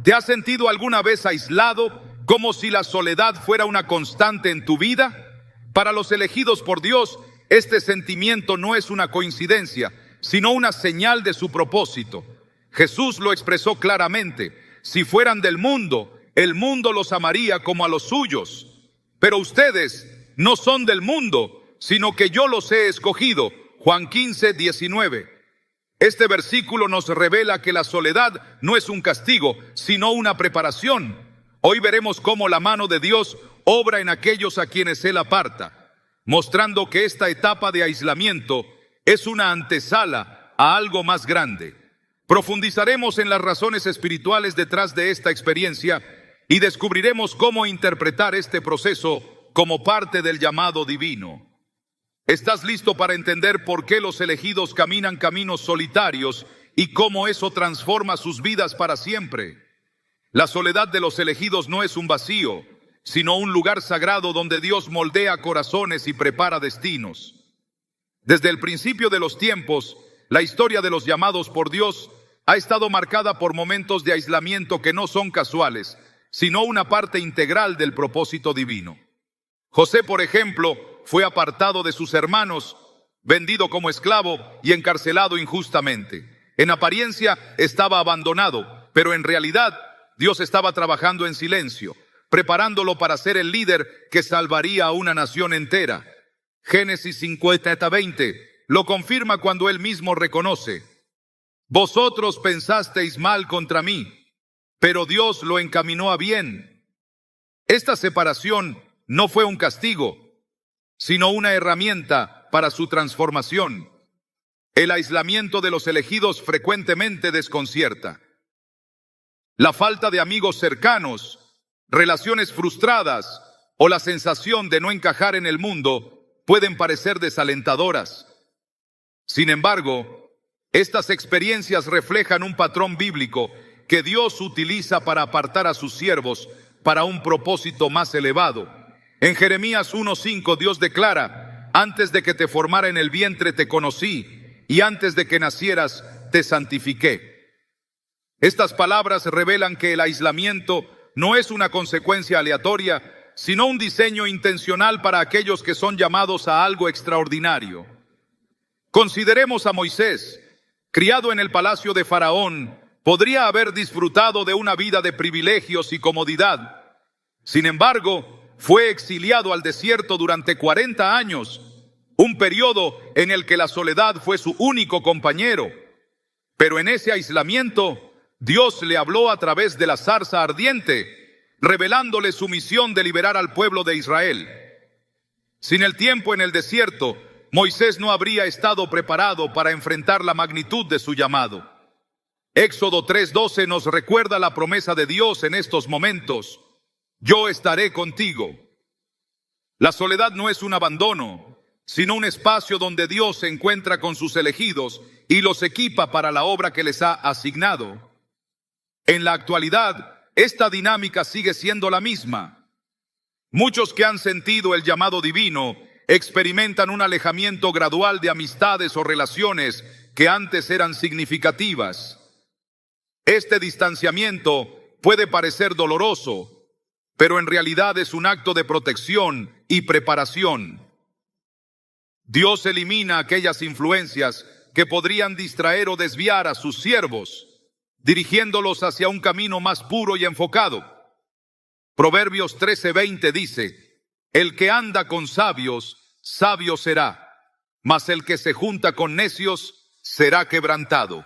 ¿Te has sentido alguna vez aislado, como si la soledad fuera una constante en tu vida? Para los elegidos por Dios, este sentimiento no es una coincidencia, sino una señal de su propósito. Jesús lo expresó claramente: si fueran del mundo, el mundo los amaría como a los suyos. Pero ustedes no son del mundo, sino que yo los he escogido. Juan 15, 19. Este versículo nos revela que la soledad no es un castigo, sino una preparación. Hoy veremos cómo la mano de Dios obra en aquellos a quienes Él aparta, mostrando que esta etapa de aislamiento es una antesala a algo más grande. Profundizaremos en las razones espirituales detrás de esta experiencia y descubriremos cómo interpretar este proceso como parte del llamado divino. ¿Estás listo para entender por qué los elegidos caminan caminos solitarios y cómo eso transforma sus vidas para siempre? La soledad de los elegidos no es un vacío, sino un lugar sagrado donde Dios moldea corazones y prepara destinos. Desde el principio de los tiempos, la historia de los llamados por Dios ha estado marcada por momentos de aislamiento que no son casuales, sino una parte integral del propósito divino. José, por ejemplo, fue apartado de sus hermanos, vendido como esclavo y encarcelado injustamente. En apariencia estaba abandonado, pero en realidad Dios estaba trabajando en silencio, preparándolo para ser el líder que salvaría a una nación entera. Génesis 50:20 lo confirma cuando él mismo reconoce: vosotros pensasteis mal contra mí, pero Dios lo encaminó a bien. Esta separación no fue un castigo, sino una herramienta para su transformación. El aislamiento de los elegidos frecuentemente desconcierta. La falta de amigos cercanos, relaciones frustradas o la sensación de no encajar en el mundo pueden parecer desalentadoras. Sin embargo, estas experiencias reflejan un patrón bíblico que Dios utiliza para apartar a sus siervos para un propósito más elevado. En Jeremías 1:5 Dios declara: antes de que te formara en el vientre te conocí, y antes de que nacieras te santifiqué. Estas palabras revelan que el aislamiento no es una consecuencia aleatoria, sino un diseño intencional para aquellos que son llamados a algo extraordinario. Consideremos a Moisés. Criado en el palacio de Faraón, podría haber disfrutado de una vida de privilegios y comodidad. Sin embargo, fue exiliado al desierto durante 40 años, un periodo en el que la soledad fue su único compañero. Pero en ese aislamiento, Dios le habló a través de la zarza ardiente, revelándole su misión de liberar al pueblo de Israel. Sin el tiempo en el desierto, Moisés no habría estado preparado para enfrentar la magnitud de su llamado. Éxodo 3:12 nos recuerda la promesa de Dios en estos momentos: yo estaré contigo. La soledad no es un abandono, sino un espacio donde Dios se encuentra con sus elegidos y los equipa para la obra que les ha asignado. En la actualidad, esta dinámica sigue siendo la misma. Muchos que han sentido el llamado divino experimentan un alejamiento gradual de amistades o relaciones que antes eran significativas. Este distanciamiento puede parecer doloroso, pero en realidad es un acto de protección y preparación. Dios elimina aquellas influencias que podrían distraer o desviar a sus siervos, dirigiéndolos hacia un camino más puro y enfocado. Proverbios 13:20 dice: el que anda con sabios, sabio será, mas el que se junta con necios será quebrantado.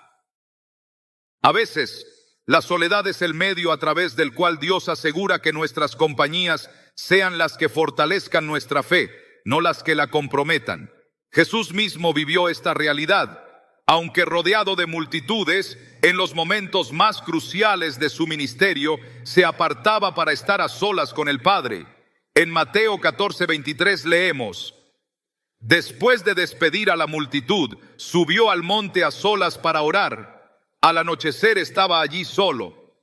A veces, la soledad es el medio a través del cual Dios asegura que nuestras compañías sean las que fortalezcan nuestra fe, no las que la comprometan. Jesús mismo vivió esta realidad. Aunque rodeado de multitudes, en los momentos más cruciales de su ministerio, se apartaba para estar a solas con el Padre. En Mateo 14:23 leemos: después de despedir a la multitud, subió al monte a solas para orar. Al anochecer estaba allí solo.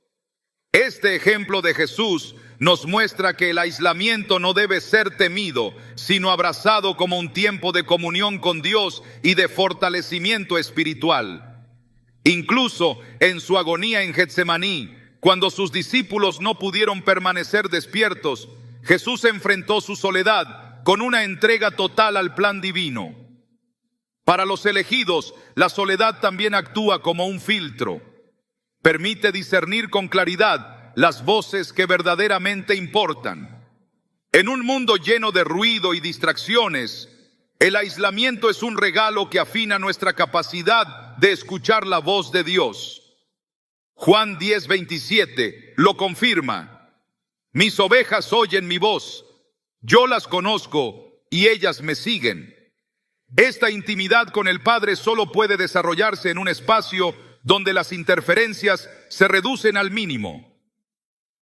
Este ejemplo de Jesús nos muestra que el aislamiento no debe ser temido, sino abrazado como un tiempo de comunión con Dios y de fortalecimiento espiritual. Incluso en su agonía en Getsemaní, cuando sus discípulos no pudieron permanecer despiertos, Jesús enfrentó su soledad con una entrega total al plan divino. Para los elegidos, la soledad también actúa como un filtro. Permite discernir con claridad las voces que verdaderamente importan. En un mundo lleno de ruido y distracciones, el aislamiento es un regalo que afina nuestra capacidad de escuchar la voz de Dios. Juan 10:27 lo confirma. Mis ovejas oyen mi voz, yo las conozco y ellas me siguen. Esta intimidad con el Padre solo puede desarrollarse en un espacio donde las interferencias se reducen al mínimo.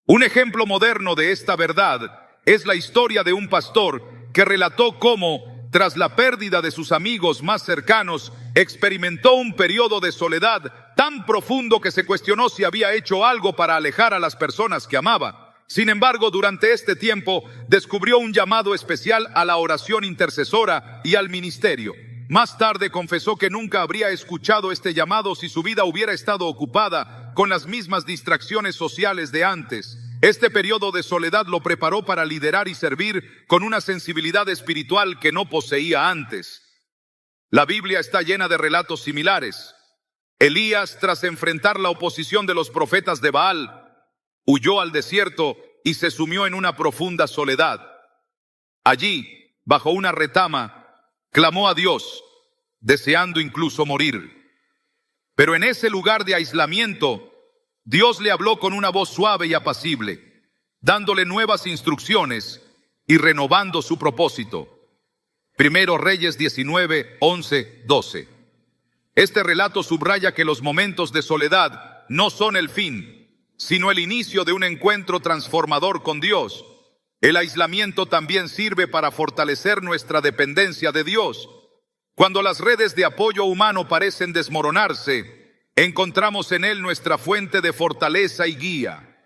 Un ejemplo moderno de esta verdad es la historia de un pastor que relató cómo, tras la pérdida de sus amigos más cercanos, experimentó un periodo de soledad tan profundo que se cuestionó si había hecho algo para alejar a las personas que amaba. Sin embargo, durante este tiempo descubrió un llamado especial a la oración intercesora y al ministerio. Más tarde confesó que nunca habría escuchado este llamado si su vida hubiera estado ocupada con las mismas distracciones sociales de antes. Este periodo de soledad lo preparó para liderar y servir con una sensibilidad espiritual que no poseía antes. La Biblia está llena de relatos similares. Elías, tras enfrentar la oposición de los profetas de Baal, huyó al desierto y se sumió en una profunda soledad. Allí, bajo una retama, clamó a Dios, deseando incluso morir. Pero en ese lugar de aislamiento, Dios le habló con una voz suave y apacible, dándole nuevas instrucciones y renovando su propósito. Primero Reyes 19, 11, 12. Este relato subraya que los momentos de soledad no son el fin, sino el inicio de un encuentro transformador con Dios. El aislamiento también sirve para fortalecer nuestra dependencia de Dios. Cuando las redes de apoyo humano parecen desmoronarse, encontramos en Él nuestra fuente de fortaleza y guía.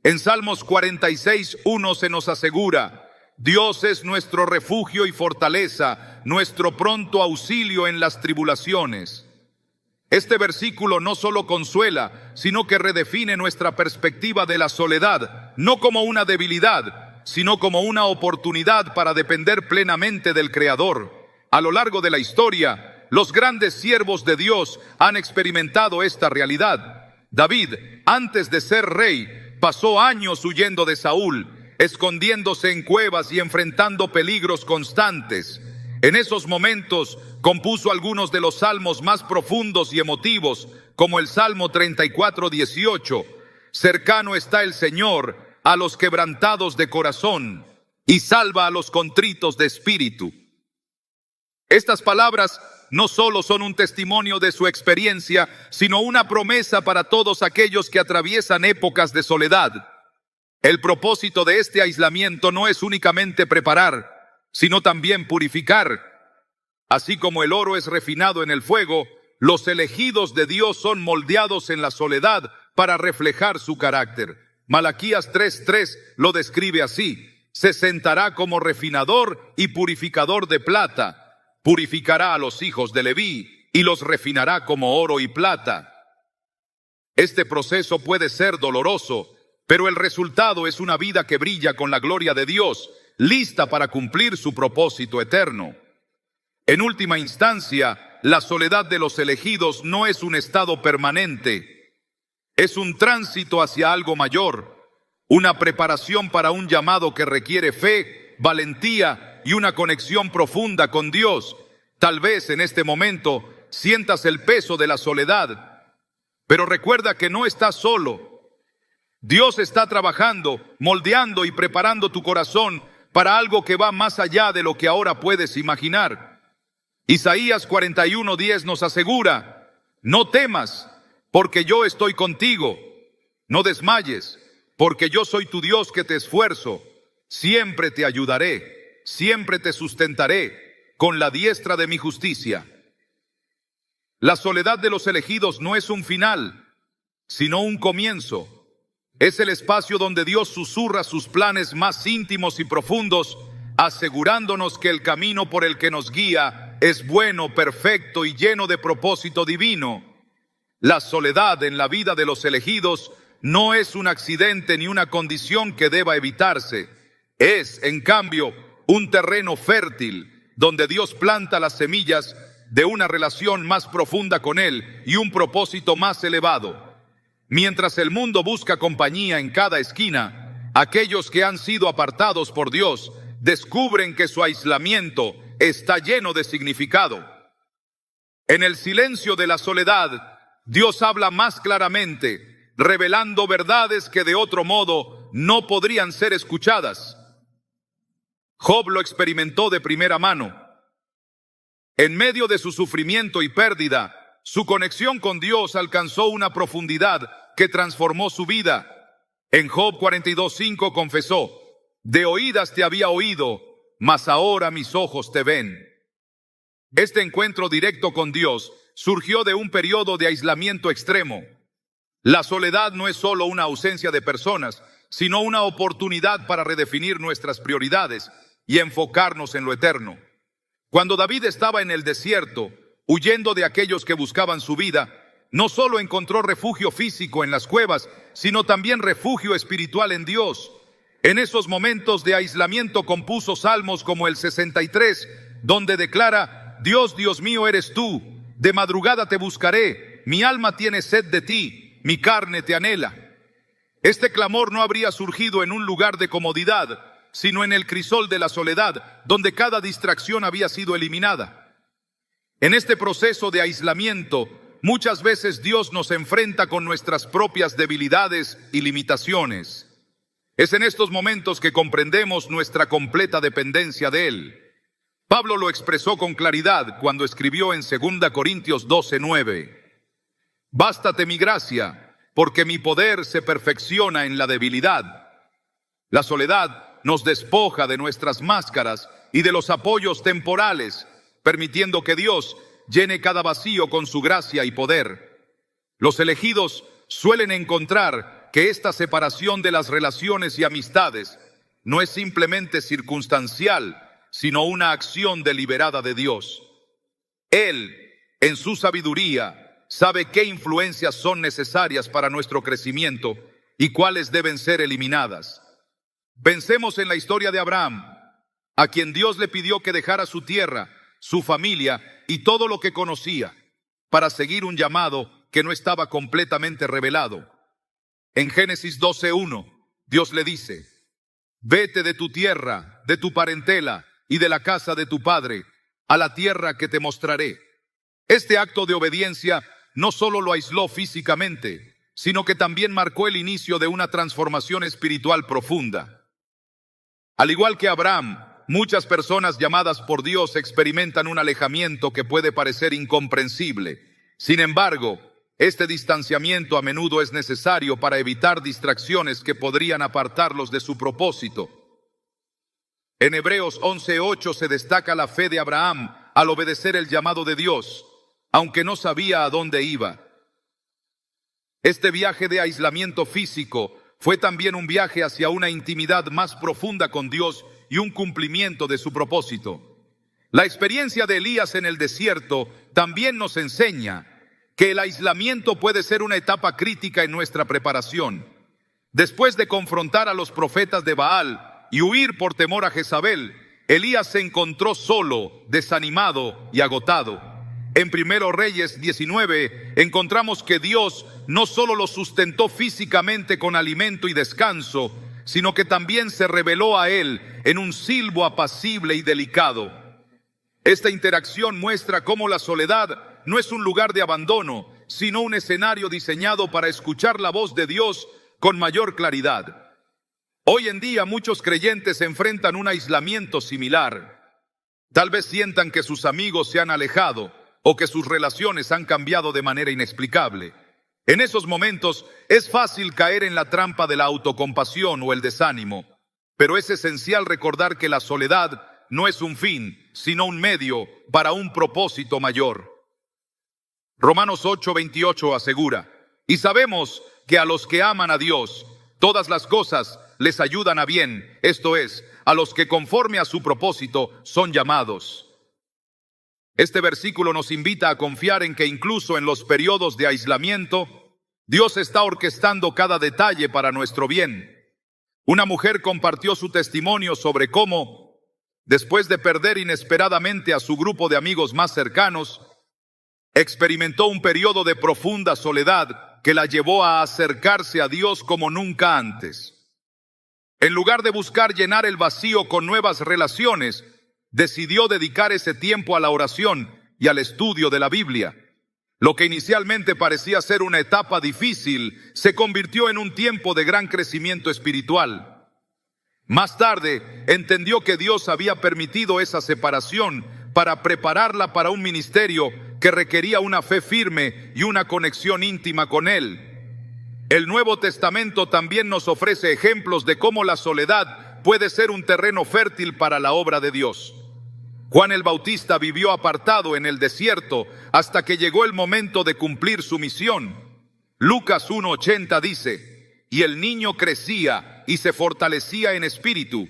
En Salmos 46:1 se nos asegura: Dios es nuestro refugio y fortaleza, nuestro pronto auxilio en las tribulaciones. Este versículo no solo consuela, sino que redefine nuestra perspectiva de la soledad, no como una debilidad, sino como una oportunidad para depender plenamente del Creador. A lo largo de la historia, los grandes siervos de Dios han experimentado esta realidad. David, antes de ser rey, pasó años huyendo de Saúl, escondiéndose en cuevas y enfrentando peligros constantes. En esos momentos compuso algunos de los salmos más profundos y emotivos, como el Salmo 34:18. Cercano está el Señor a los quebrantados de corazón y salva a los contritos de espíritu. Estas palabras no solo son un testimonio de su experiencia, sino una promesa para todos aquellos que atraviesan épocas de soledad. El propósito de este aislamiento no es únicamente preparar, sino también purificar. Así como el oro es refinado en el fuego, los elegidos de Dios son moldeados en la soledad para reflejar su carácter. Malaquías 3:3 lo describe así: se sentará como refinador y purificador de plata. Purificará a los hijos de Leví y los refinará como oro y plata. Este proceso puede ser doloroso, pero el resultado es una vida que brilla con la gloria de Dios, lista para cumplir su propósito eterno. En última instancia, la soledad de los elegidos no es un estado permanente, es un tránsito hacia algo mayor, una preparación para un llamado que requiere fe, valentía y una conexión profunda con Dios. Tal vez en este momento sientas el peso de la soledad, pero recuerda que no estás solo. Dios está trabajando, moldeando y preparando tu corazón para algo que va más allá de lo que ahora puedes imaginar. Isaías 41:10 nos asegura: no temas, porque yo estoy contigo. No desmayes, porque yo soy tu Dios que te esfuerzo. Siempre te ayudaré, siempre te sustentaré con la diestra de mi justicia. La soledad de los elegidos no es un final, sino un comienzo. Es el espacio donde Dios susurra sus planes más íntimos y profundos, asegurándonos que el camino por el que nos guía es bueno, perfecto y lleno de propósito divino. La soledad en la vida de los elegidos no es un accidente ni una condición que deba evitarse. Es, en cambio, un terreno fértil donde Dios planta las semillas de una relación más profunda con Él y un propósito más elevado. Mientras el mundo busca compañía en cada esquina, aquellos que han sido apartados por Dios descubren que su aislamiento está lleno de significado. En el silencio de la soledad, Dios habla más claramente, revelando verdades que de otro modo no podrían ser escuchadas. Job lo experimentó de primera mano. En medio de su sufrimiento y pérdida, su conexión con Dios alcanzó una profundidad que transformó su vida. En Job 42:5 confesó: de oídas te había oído, mas ahora mis ojos te ven. Este encuentro directo con Dios surgió de un periodo de aislamiento extremo. La soledad no es solo una ausencia de personas, sino una oportunidad para redefinir nuestras prioridades y enfocarnos en lo eterno. Cuando David estaba en el desierto, huyendo de aquellos que buscaban su vida, no solo encontró refugio físico en las cuevas, sino también refugio espiritual en Dios. En esos momentos de aislamiento compuso salmos como el 63, donde declara: Dios, Dios mío, eres tú, de madrugada te buscaré, mi alma tiene sed de ti, mi carne te anhela. Este clamor no habría surgido en un lugar de comodidad, sino en el crisol de la soledad, donde cada distracción había sido eliminada. En este proceso de aislamiento, muchas veces Dios nos enfrenta con nuestras propias debilidades y limitaciones. Es en estos momentos que comprendemos nuestra completa dependencia de Él. Pablo lo expresó con claridad cuando escribió en 2 Corintios 12:9. Bástate mi gracia, porque mi poder se perfecciona en la debilidad. La soledad nos despoja de nuestras máscaras y de los apoyos temporales, permitiendo que Dios llene cada vacío con su gracia y poder. Los elegidos suelen encontrar que esta separación de las relaciones y amistades no es simplemente circunstancial, sino una acción deliberada de Dios. Él, en su sabiduría, sabe qué influencias son necesarias para nuestro crecimiento y cuáles deben ser eliminadas. Pensemos en la historia de Abraham, a quien Dios le pidió que dejara su tierra, su familia y todo lo que conocía, para seguir un llamado que no estaba completamente revelado. En Génesis 12:1, Dios le dice: vete de tu tierra, de tu parentela y de la casa de tu padre, a la tierra que te mostraré. Este acto de obediencia no solo lo aisló físicamente, sino que también marcó el inicio de una transformación espiritual profunda. Al igual que Abraham, muchas personas llamadas por Dios experimentan un alejamiento que puede parecer incomprensible. Sin embargo, este distanciamiento a menudo es necesario para evitar distracciones que podrían apartarlos de su propósito. En Hebreos 11:8 se destaca la fe de Abraham al obedecer el llamado de Dios, aunque no sabía a dónde iba. Este viaje de aislamiento físico fue también un viaje hacia una intimidad más profunda con Dios y un cumplimiento de su propósito. La experiencia de Elías en el desierto también nos enseña que el aislamiento puede ser una etapa crítica en nuestra preparación. Después de confrontar a los profetas de Baal y huir por temor a Jezabel, Elías se encontró solo, desanimado y agotado. En 1 Reyes 19 encontramos que Dios no solo lo sustentó físicamente con alimento y descanso, sino que también se reveló a él en un silbo apacible y delicado. Esta interacción muestra cómo la soledad no es un lugar de abandono, sino un escenario diseñado para escuchar la voz de Dios con mayor claridad. Hoy en día muchos creyentes enfrentan un aislamiento similar. Tal vez sientan que sus amigos se han alejado o que sus relaciones han cambiado de manera inexplicable. En esos momentos es fácil caer en la trampa de la autocompasión o el desánimo, pero es esencial recordar que la soledad no es un fin, sino un medio para un propósito mayor. Romanos 8:28 asegura: y sabemos que a los que aman a Dios, todas las cosas les ayudan a bien, esto es, a los que conforme a su propósito son llamados. Este versículo nos invita a confiar en que incluso en los periodos de aislamiento, Dios está orquestando cada detalle para nuestro bien. Una mujer compartió su testimonio sobre cómo, después de perder inesperadamente a su grupo de amigos más cercanos, experimentó un periodo de profunda soledad que la llevó a acercarse a Dios como nunca antes. En lugar de buscar llenar el vacío con nuevas relaciones, decidió dedicar ese tiempo a la oración y al estudio de la Biblia. Lo que inicialmente parecía ser una etapa difícil, se convirtió en un tiempo de gran crecimiento espiritual. Más tarde, entendió que Dios había permitido esa separación para prepararla para un ministerio que requería una fe firme y una conexión íntima con Él. El Nuevo Testamento también nos ofrece ejemplos de cómo la soledad puede ser un terreno fértil para la obra de Dios. Juan el Bautista vivió apartado en el desierto hasta que llegó el momento de cumplir su misión. Lucas 1:80 dice: y el niño crecía y se fortalecía en espíritu,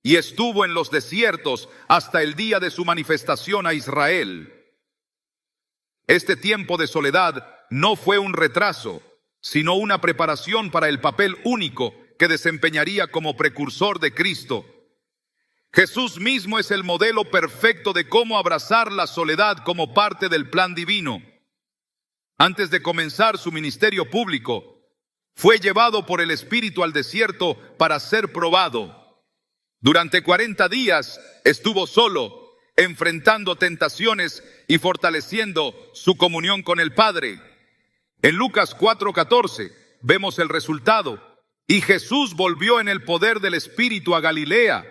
y estuvo en los desiertos hasta el día de su manifestación a Israel. Este tiempo de soledad no fue un retraso, sino una preparación para el papel único que desempeñaría como precursor de Cristo. Jesús mismo es el modelo perfecto de cómo abrazar la soledad como parte del plan divino. Antes de comenzar su ministerio público, fue llevado por el Espíritu al desierto para ser probado. Durante 40 días estuvo solo, enfrentando tentaciones y fortaleciendo su comunión con el Padre. En Lucas 4:14 vemos el resultado. Y Jesús volvió en el poder del Espíritu a Galilea.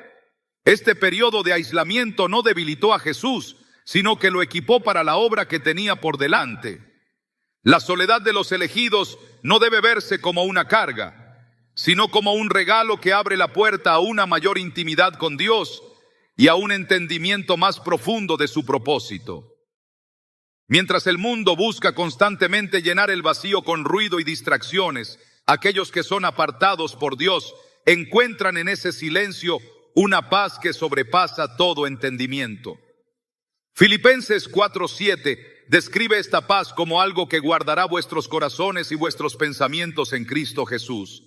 Este periodo de aislamiento no debilitó a Jesús, sino que lo equipó para la obra que tenía por delante. La soledad de los elegidos no debe verse como una carga, sino como un regalo que abre la puerta a una mayor intimidad con Dios y a un entendimiento más profundo de su propósito. Mientras el mundo busca constantemente llenar el vacío con ruido y distracciones, aquellos que son apartados por Dios encuentran en ese silencio una paz que sobrepasa todo entendimiento. Filipenses 4:7 describe esta paz como algo que guardará vuestros corazones y vuestros pensamientos en Cristo Jesús.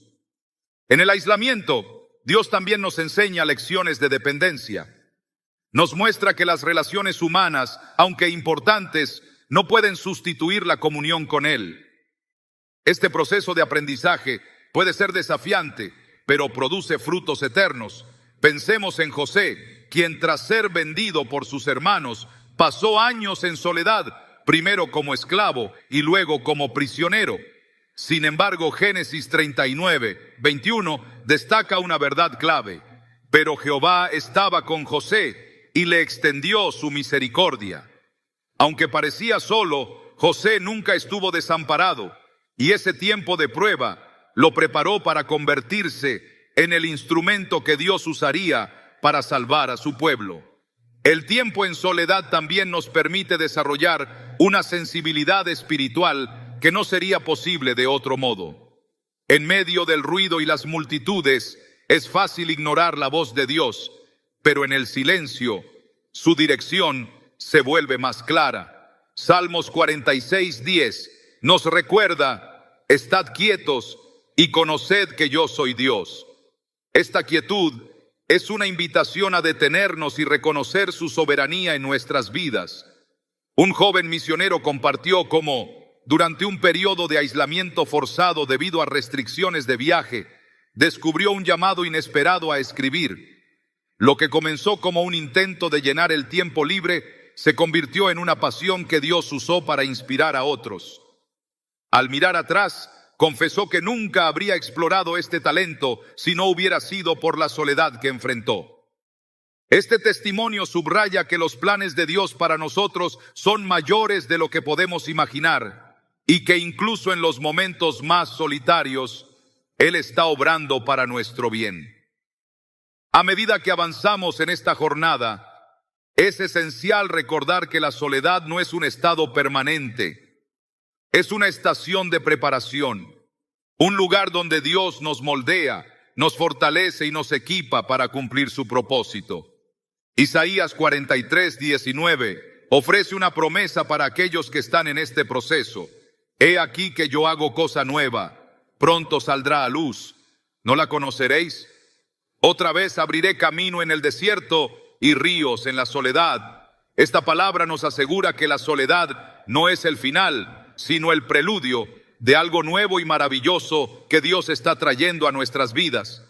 En el aislamiento, Dios también nos enseña lecciones de dependencia. Nos muestra que las relaciones humanas, aunque importantes, no pueden sustituir la comunión con Él. Este proceso de aprendizaje puede ser desafiante, pero produce frutos eternos. Pensemos en José, quien tras ser vendido por sus hermanos, pasó años en soledad, primero como esclavo y luego como prisionero. Sin embargo, Génesis 39:21 destaca una verdad clave. Pero Jehová estaba con José y le extendió su misericordia. Aunque parecía solo, José nunca estuvo desamparado, y ese tiempo de prueba lo preparó para convertirse en el instrumento que Dios usaría para salvar a su pueblo. El tiempo en soledad también nos permite desarrollar una sensibilidad espiritual que no sería posible de otro modo. En medio del ruido y las multitudes, es fácil ignorar la voz de Dios, pero en el silencio, su dirección se vuelve más clara. Salmos 46:10 nos recuerda: estad quietos y conoced que yo soy Dios. Esta quietud es una invitación a detenernos y reconocer su soberanía en nuestras vidas. Un joven misionero compartió cómo, durante un periodo de aislamiento forzado debido a restricciones de viaje, descubrió un llamado inesperado a escribir. Lo que comenzó como un intento de llenar el tiempo libre se convirtió en una pasión que Dios usó para inspirar a otros. Al mirar atrás, confesó que nunca habría explorado este talento si no hubiera sido por la soledad que enfrentó. Este testimonio subraya que los planes de Dios para nosotros son mayores de lo que podemos imaginar y que incluso en los momentos más solitarios, Él está obrando para nuestro bien. A medida que avanzamos en esta jornada, es esencial recordar que la soledad no es un estado permanente. Es una estación de preparación, un lugar donde Dios nos moldea, nos fortalece y nos equipa para cumplir su propósito. Isaías 43:19 ofrece una promesa para aquellos que están en este proceso. He aquí que yo hago cosa nueva, pronto saldrá a luz. ¿No la conoceréis? Otra vez abriré camino en el desierto y ríos en la soledad. Esta palabra nos asegura que la soledad no es el final, sino el preludio de algo nuevo y maravilloso que Dios está trayendo a nuestras vidas.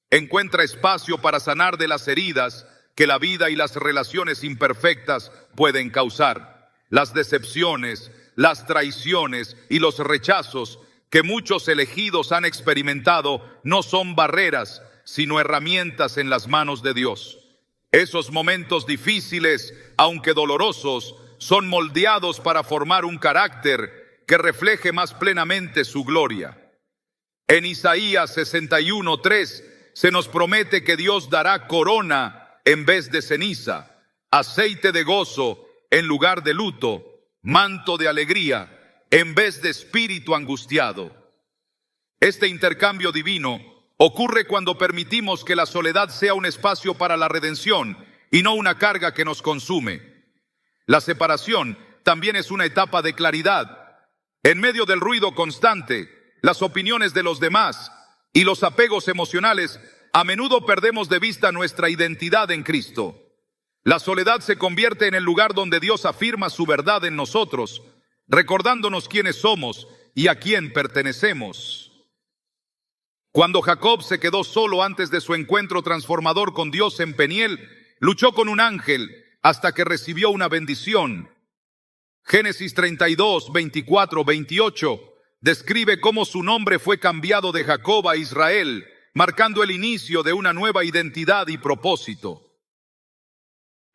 Encuentra espacio para sanar de las heridas que la vida y las relaciones imperfectas pueden causar. Las decepciones, las traiciones y los rechazos que muchos elegidos han experimentado no son barreras, sino herramientas en las manos de Dios. Esos momentos difíciles, aunque dolorosos, son moldeados para formar un carácter que refleje más plenamente su gloria. En Isaías 61:3 se nos promete que Dios dará corona en vez de ceniza, aceite de gozo en lugar de luto, manto de alegría en vez de espíritu angustiado. Este intercambio divino ocurre cuando permitimos que la soledad sea un espacio para la redención y no una carga que nos consume. La separación también es una etapa de claridad. En medio del ruido constante, las opiniones de los demás y los apegos emocionales, a menudo perdemos de vista nuestra identidad en Cristo. La soledad se convierte en el lugar donde Dios afirma su verdad en nosotros, recordándonos quiénes somos y a quién pertenecemos. Cuando Jacob se quedó solo antes de su encuentro transformador con Dios en Peniel, luchó con un ángel hasta que recibió una bendición. Génesis 32, 24, 28 describe cómo su nombre fue cambiado de Jacob a Israel, marcando el inicio de una nueva identidad y propósito.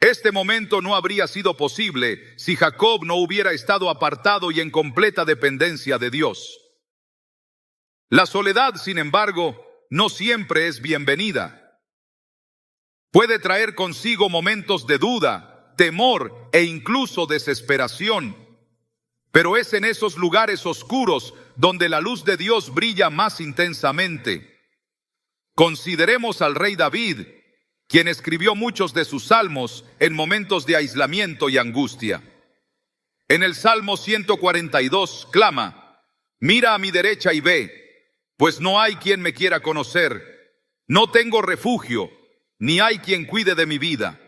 Este momento no habría sido posible si Jacob no hubiera estado apartado y en completa dependencia de Dios. La soledad, sin embargo, no siempre es bienvenida. Puede traer consigo momentos de duda, temor e incluso desesperación. Pero es en esos lugares oscuros donde la luz de Dios brilla más intensamente. Consideremos al rey David, quien escribió muchos de sus salmos en momentos de aislamiento y angustia. En el Salmo 142 clama: mira a mi derecha y ve, pues no hay quien me quiera conocer. No tengo refugio, ni hay quien cuide de mi vida.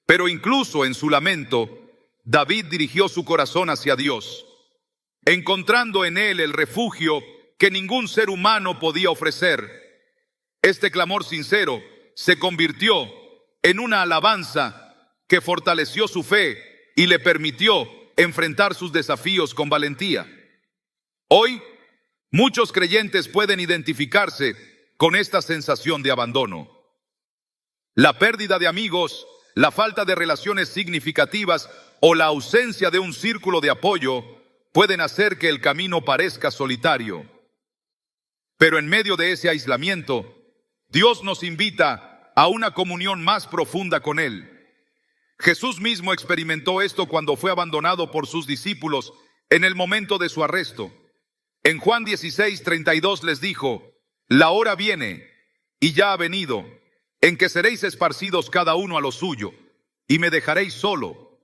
Pero incluso en su lamento, David dirigió su corazón hacia Dios, encontrando en él el refugio que ningún ser humano podía ofrecer. Este clamor sincero se convirtió en una alabanza que fortaleció su fe y le permitió enfrentar sus desafíos con valentía. Hoy, muchos creyentes pueden identificarse con esta sensación de abandono. La pérdida de amigos, la falta de relaciones significativas o la ausencia de un círculo de apoyo pueden hacer que el camino parezca solitario. Pero en medio de ese aislamiento, Dios nos invita a una comunión más profunda con Él. Jesús mismo experimentó esto cuando fue abandonado por sus discípulos en el momento de su arresto. En Juan 16:32 les dijo: la hora viene, y ya ha venido, en que seréis esparcidos cada uno a lo suyo, y me dejaréis solo.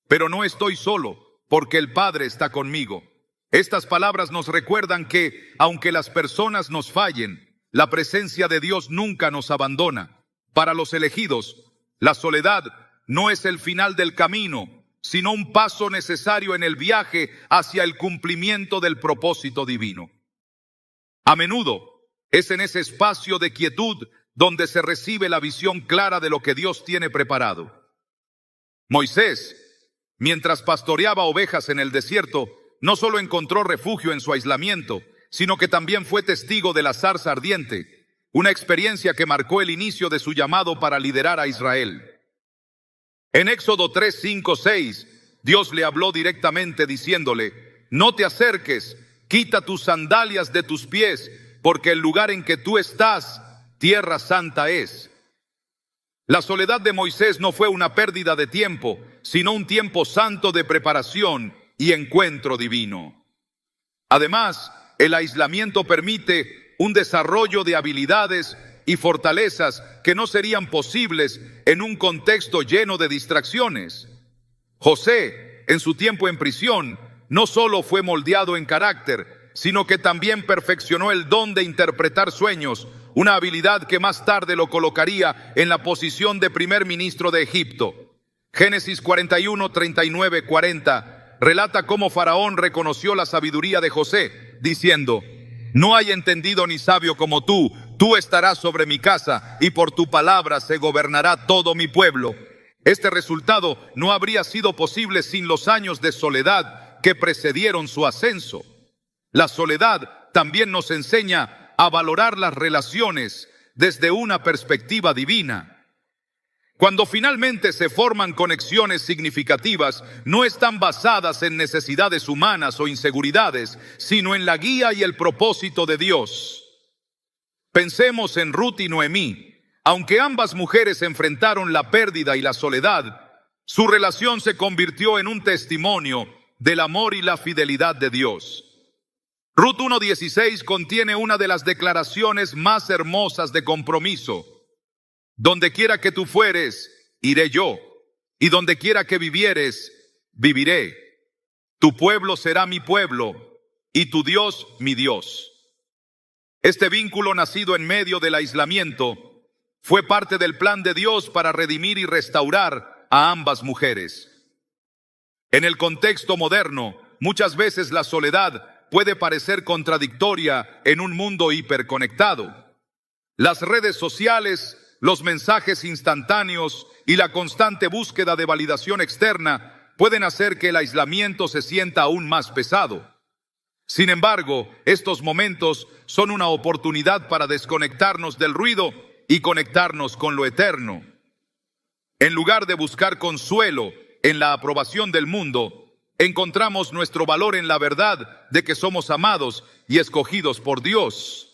Pero no estoy solo, porque el Padre está conmigo. Estas palabras nos recuerdan que, aunque las personas nos fallen, la presencia de Dios nunca nos abandona. Para los elegidos, la soledad no es el final del camino, sino un paso necesario en el viaje hacia el cumplimiento del propósito divino. A menudo es en ese espacio de quietud donde se recibe la visión clara de lo que Dios tiene preparado. Moisés, mientras pastoreaba ovejas en el desierto, no solo encontró refugio en su aislamiento, sino que también fue testigo de la zarza ardiente, una experiencia que marcó el inicio de su llamado para liderar a Israel. En Éxodo 3, 5, 6, Dios le habló directamente diciéndole: no te acerques, quita tus sandalias de tus pies, porque el lugar en que tú estás, tierra santa es. La soledad de Moisés no fue una pérdida de tiempo, sino un tiempo santo de preparación y encuentro divino. Además, el aislamiento permite un desarrollo de habilidades y fortalezas que no serían posibles en un contexto lleno de distracciones. José, en su tiempo en prisión, no solo fue moldeado en carácter, sino que también perfeccionó el don de interpretar sueños, una habilidad que más tarde lo colocaría en la posición de primer ministro de Egipto. Génesis 41, 39, 40 relata cómo Faraón reconoció la sabiduría de José, diciendo: no hay entendido ni sabio como tú estarás sobre mi casa, y por tu palabra se gobernará todo mi pueblo. Este resultado no habría sido posible sin los años de soledad que precedieron su ascenso. La soledad también nos enseña a valorar las relaciones desde una perspectiva divina. Cuando finalmente se forman conexiones significativas, no están basadas en necesidades humanas o inseguridades, sino en la guía y el propósito de Dios. Pensemos en Ruth y Noemí. Aunque ambas mujeres enfrentaron la pérdida y la soledad, su relación se convirtió en un testimonio del amor y la fidelidad de Dios. Ruth 1:16 contiene una de las declaraciones más hermosas de compromiso. Donde quiera que tú fueres, iré yo, y donde quiera que vivieres, viviré. Tu pueblo será mi pueblo, y tu Dios mi Dios. Este vínculo, nacido en medio del aislamiento, fue parte del plan de Dios para redimir y restaurar a ambas mujeres. En el contexto moderno, muchas veces la soledad puede parecer contradictoria en un mundo hiperconectado. Las redes sociales, los mensajes instantáneos y la constante búsqueda de validación externa pueden hacer que el aislamiento se sienta aún más pesado. Sin embargo, estos momentos son una oportunidad para desconectarnos del ruido y conectarnos con lo eterno. En lugar de buscar consuelo en la aprobación del mundo, encontramos nuestro valor en la verdad de que somos amados y escogidos por Dios.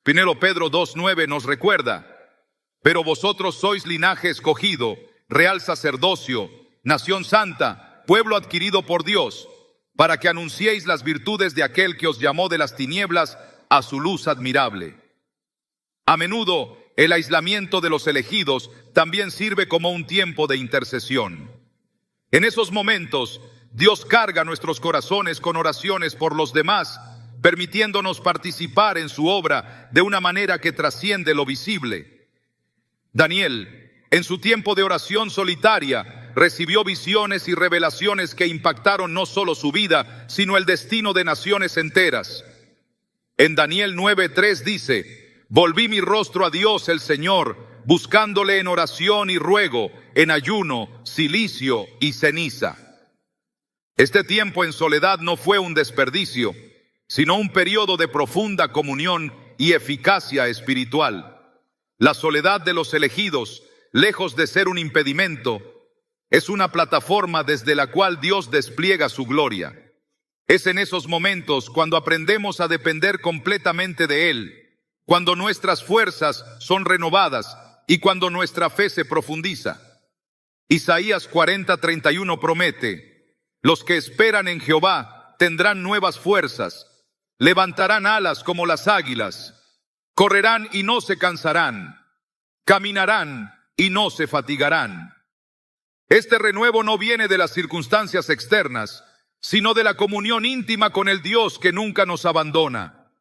Primero Pedro 2:9 nos recuerda: pero vosotros sois linaje escogido, real sacerdocio, nación santa, pueblo adquirido por Dios, para que anunciéis las virtudes de aquel que os llamó de las tinieblas a su luz admirable. A menudo, el aislamiento de los elegidos también sirve como un tiempo de intercesión. En esos momentos, Dios carga nuestros corazones con oraciones por los demás, permitiéndonos participar en su obra de una manera que trasciende lo visible. Daniel, en su tiempo de oración solitaria, recibió visiones y revelaciones que impactaron no solo su vida, sino el destino de naciones enteras. En Daniel 9:3 dice: volví mi rostro a Dios el Señor, buscándole en oración y ruego, en ayuno, cilicio y ceniza. Este tiempo en soledad no fue un desperdicio, sino un periodo de profunda comunión y eficacia espiritual. La soledad de los elegidos, lejos de ser un impedimento, es una plataforma desde la cual Dios despliega su gloria. Es en esos momentos cuando aprendemos a depender completamente de Él, cuando nuestras fuerzas son renovadas y cuando nuestra fe se profundiza. Isaías 40:31 promete: los que esperan en Jehová tendrán nuevas fuerzas, levantarán alas como las águilas, correrán y no se cansarán, caminarán y no se fatigarán. Este renuevo no viene de las circunstancias externas, sino de la comunión íntima con el Dios que nunca nos abandona.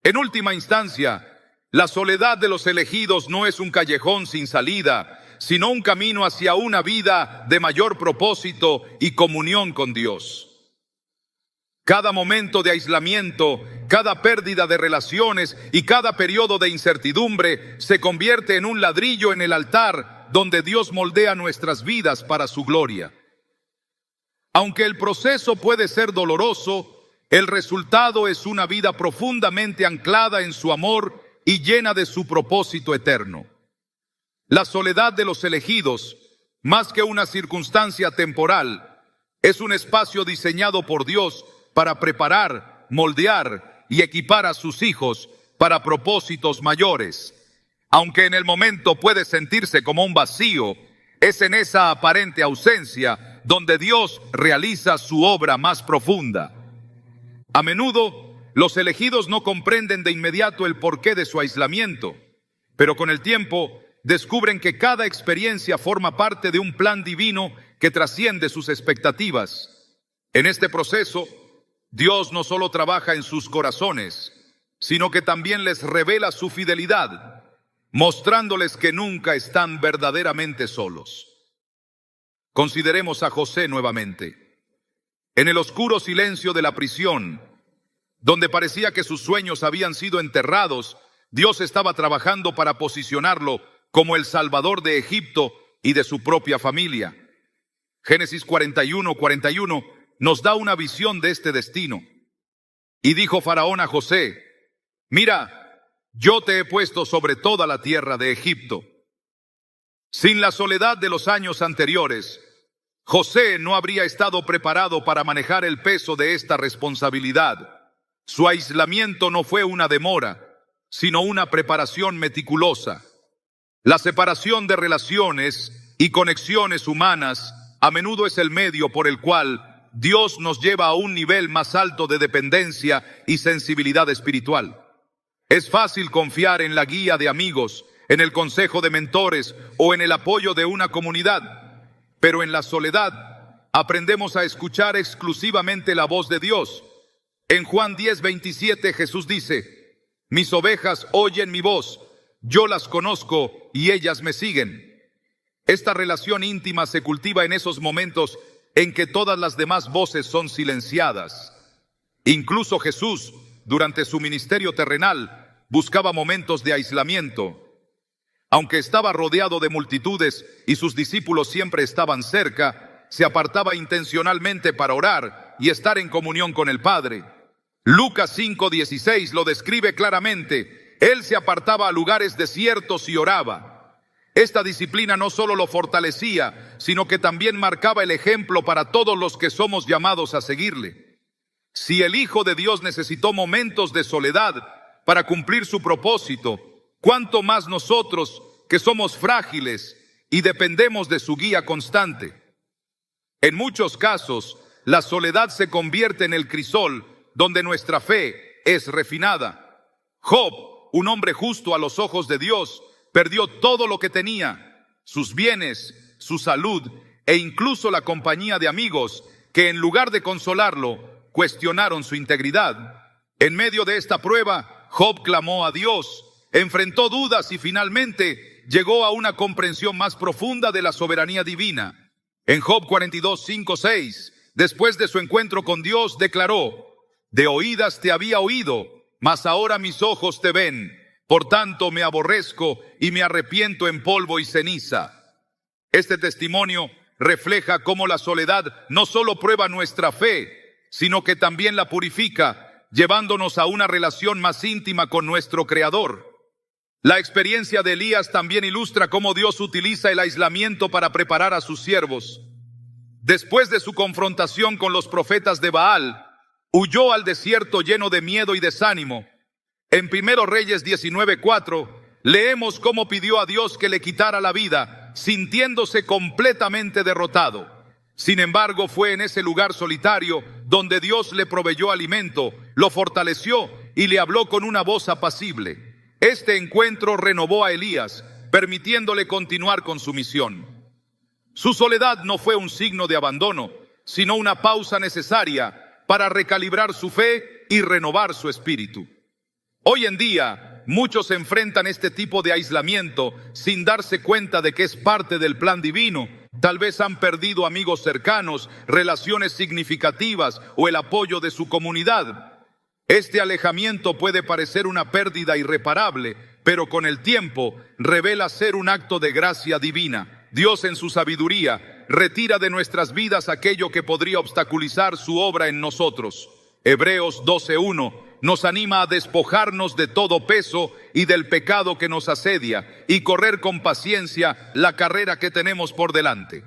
En última instancia, la soledad de los elegidos no es un callejón sin salida, sino un camino hacia una vida de mayor propósito y comunión con Dios. Cada momento de aislamiento, cada pérdida de relaciones y cada periodo de incertidumbre se convierte en un ladrillo en el altar donde Dios moldea nuestras vidas para su gloria. Aunque el proceso puede ser doloroso, el resultado es una vida profundamente anclada en su amor y llena de su propósito eterno. La soledad de los elegidos, más que una circunstancia temporal, es un espacio diseñado por Dios para preparar, moldear y equipar a sus hijos para propósitos mayores. Aunque en el momento puede sentirse como un vacío, es en esa aparente ausencia donde Dios realiza su obra más profunda. A menudo, los elegidos no comprenden de inmediato el porqué de su aislamiento, pero con el tiempo descubren que cada experiencia forma parte de un plan divino que trasciende sus expectativas. En este proceso, Dios no solo trabaja en sus corazones, sino que también les revela su fidelidad, mostrándoles que nunca están verdaderamente solos. Consideremos a José nuevamente. En el oscuro silencio de la prisión, donde parecía que sus sueños habían sido enterrados, Dios estaba trabajando para posicionarlo como el Salvador de Egipto y de su propia familia. Génesis 41 nos da una visión de este destino. Y dijo Faraón a José: mira, yo te he puesto sobre toda la tierra de Egipto. Sin la soledad de los años anteriores, José no habría estado preparado para manejar el peso de esta responsabilidad. Su aislamiento no fue una demora, sino una preparación meticulosa. La separación de relaciones y conexiones humanas a menudo es el medio por el cual Dios nos lleva a un nivel más alto de dependencia y sensibilidad espiritual. Es fácil confiar en la guía de amigos, en el consejo de mentores o en el apoyo de una comunidad. Pero en la soledad aprendemos a escuchar exclusivamente la voz de Dios. En Juan 10:27 Jesús dice: mis ovejas oyen mi voz, yo las conozco y ellas me siguen. Esta relación íntima se cultiva en esos momentos en que todas las demás voces son silenciadas. Incluso Jesús, durante su ministerio terrenal, buscaba momentos de aislamiento. Aunque estaba rodeado de multitudes y sus discípulos siempre estaban cerca, se apartaba intencionalmente para orar y estar en comunión con el Padre. Lucas 5:16 lo describe claramente. Él se apartaba a lugares desiertos y oraba. Esta disciplina no solo lo fortalecía, sino que también marcaba el ejemplo para todos los que somos llamados a seguirle. Si el Hijo de Dios necesitó momentos de soledad para cumplir su propósito, ¿cuánto más nosotros, que somos frágiles y dependemos de su guía constante? En muchos casos, la soledad se convierte en el crisol donde nuestra fe es refinada. Job, un hombre justo a los ojos de Dios, perdió todo lo que tenía, sus bienes, su salud e incluso la compañía de amigos que, en lugar de consolarlo, cuestionaron su integridad. En medio de esta prueba, Job clamó a Dios, enfrentó dudas y finalmente llegó a una comprensión más profunda de la soberanía divina. En Job 42:5-6, después de su encuentro con Dios, declaró: de oídas te había oído, mas ahora mis ojos te ven. Por tanto me aborrezco y me arrepiento en polvo y ceniza. Este testimonio refleja cómo la soledad no solo prueba nuestra fe, sino que también la purifica, llevándonos a una relación más íntima con nuestro Creador. La experiencia de Elías también ilustra cómo Dios utiliza el aislamiento para preparar a sus siervos. Después de su confrontación con los profetas de Baal, huyó al desierto lleno de miedo y desánimo. En 1 Reyes 19:4 leemos cómo pidió a Dios que le quitara la vida, sintiéndose completamente derrotado. Sin embargo, fue en ese lugar solitario donde Dios le proveyó alimento, lo fortaleció y le habló con una voz apacible. Este encuentro renovó a Elías, permitiéndole continuar con su misión. Su soledad no fue un signo de abandono, sino una pausa necesaria para recalibrar su fe y renovar su espíritu. Hoy en día, muchos enfrentan este tipo de aislamiento sin darse cuenta de que es parte del plan divino. Tal vez han perdido amigos cercanos, relaciones significativas o el apoyo de su comunidad. Este alejamiento puede parecer una pérdida irreparable, pero con el tiempo revela ser un acto de gracia divina. Dios, en su sabiduría, retira de nuestras vidas aquello que podría obstaculizar su obra en nosotros. Hebreos 12:1 nos anima a despojarnos de todo peso y del pecado que nos asedia y correr con paciencia la carrera que tenemos por delante.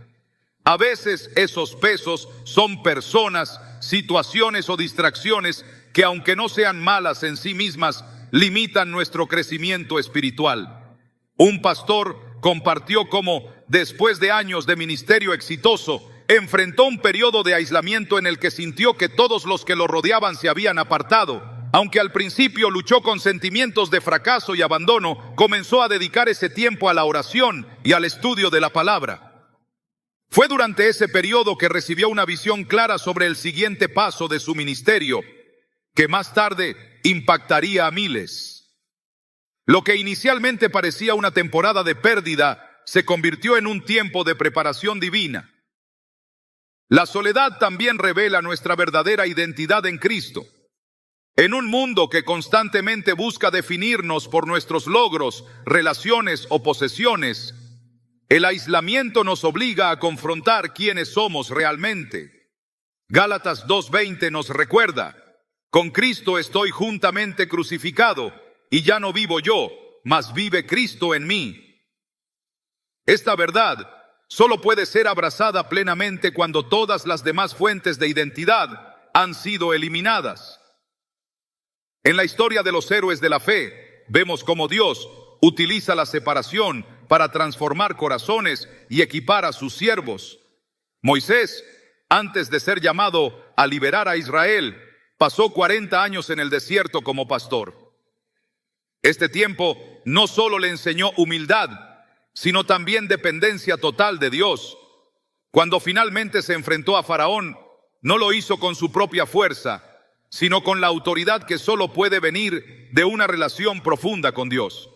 A veces esos pesos son personas, situaciones o distracciones que, aunque no sean malas en sí mismas, limitan nuestro crecimiento espiritual. Un pastor compartió cómo, después de años de ministerio exitoso, enfrentó un periodo de aislamiento en el que sintió que todos los que lo rodeaban se habían apartado. Aunque al principio luchó con sentimientos de fracaso y abandono, comenzó a dedicar ese tiempo a la oración y al estudio de la palabra. Fue durante ese periodo que recibió una visión clara sobre el siguiente paso de su ministerio, que más tarde impactaría a miles. Lo que inicialmente parecía una temporada de pérdida se convirtió en un tiempo de preparación divina. La soledad también revela nuestra verdadera identidad en Cristo. En un mundo que constantemente busca definirnos por nuestros logros, relaciones o posesiones, el aislamiento nos obliga a confrontar quiénes somos realmente. Gálatas 2:20 nos recuerda: con Cristo estoy juntamente crucificado, y ya no vivo yo, mas vive Cristo en mí. Esta verdad solo puede ser abrazada plenamente cuando todas las demás fuentes de identidad han sido eliminadas. En la historia de los héroes de la fe, vemos cómo Dios utiliza la separación para transformar corazones y equipar a sus siervos. Moisés, antes de ser llamado a liberar a Israel, pasó 40 años en el desierto como pastor. Este tiempo no solo le enseñó humildad, sino también dependencia total de Dios. Cuando finalmente se enfrentó a Faraón, no lo hizo con su propia fuerza, sino con la autoridad que solo puede venir de una relación profunda con Dios.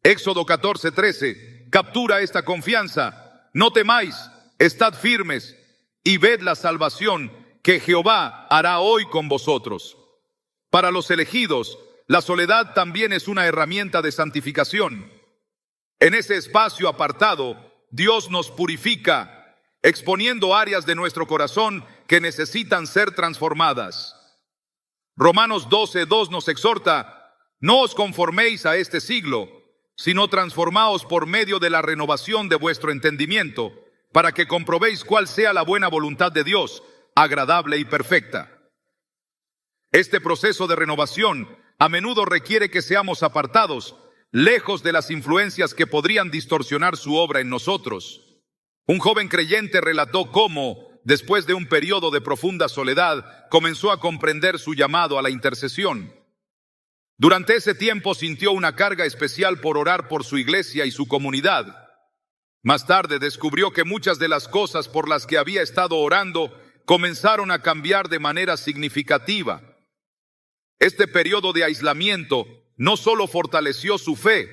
Éxodo 14:13 captura esta confianza: no temáis, estad firmes y ved la salvación que Jehová hará hoy con vosotros. Para los elegidos, la soledad también es una herramienta de santificación. En ese espacio apartado, Dios nos purifica, exponiendo áreas de nuestro corazón que necesitan ser transformadas. Romanos 12:2 nos exhorta: no os conforméis a este siglo, sino transformaos por medio de la renovación de vuestro entendimiento, para que comprobéis cuál sea la buena voluntad de Dios, agradable y perfecta. Este proceso de renovación a menudo requiere que seamos apartados, lejos de las influencias que podrían distorsionar su obra en nosotros. Un joven creyente relató cómo, después de un periodo de profunda soledad, comenzó a comprender su llamado a la intercesión. Durante ese tiempo sintió una carga especial por orar por su iglesia y su comunidad. Más tarde descubrió que muchas de las cosas por las que había estado orando comenzaron a cambiar de manera significativa. Este periodo de aislamiento no solo fortaleció su fe,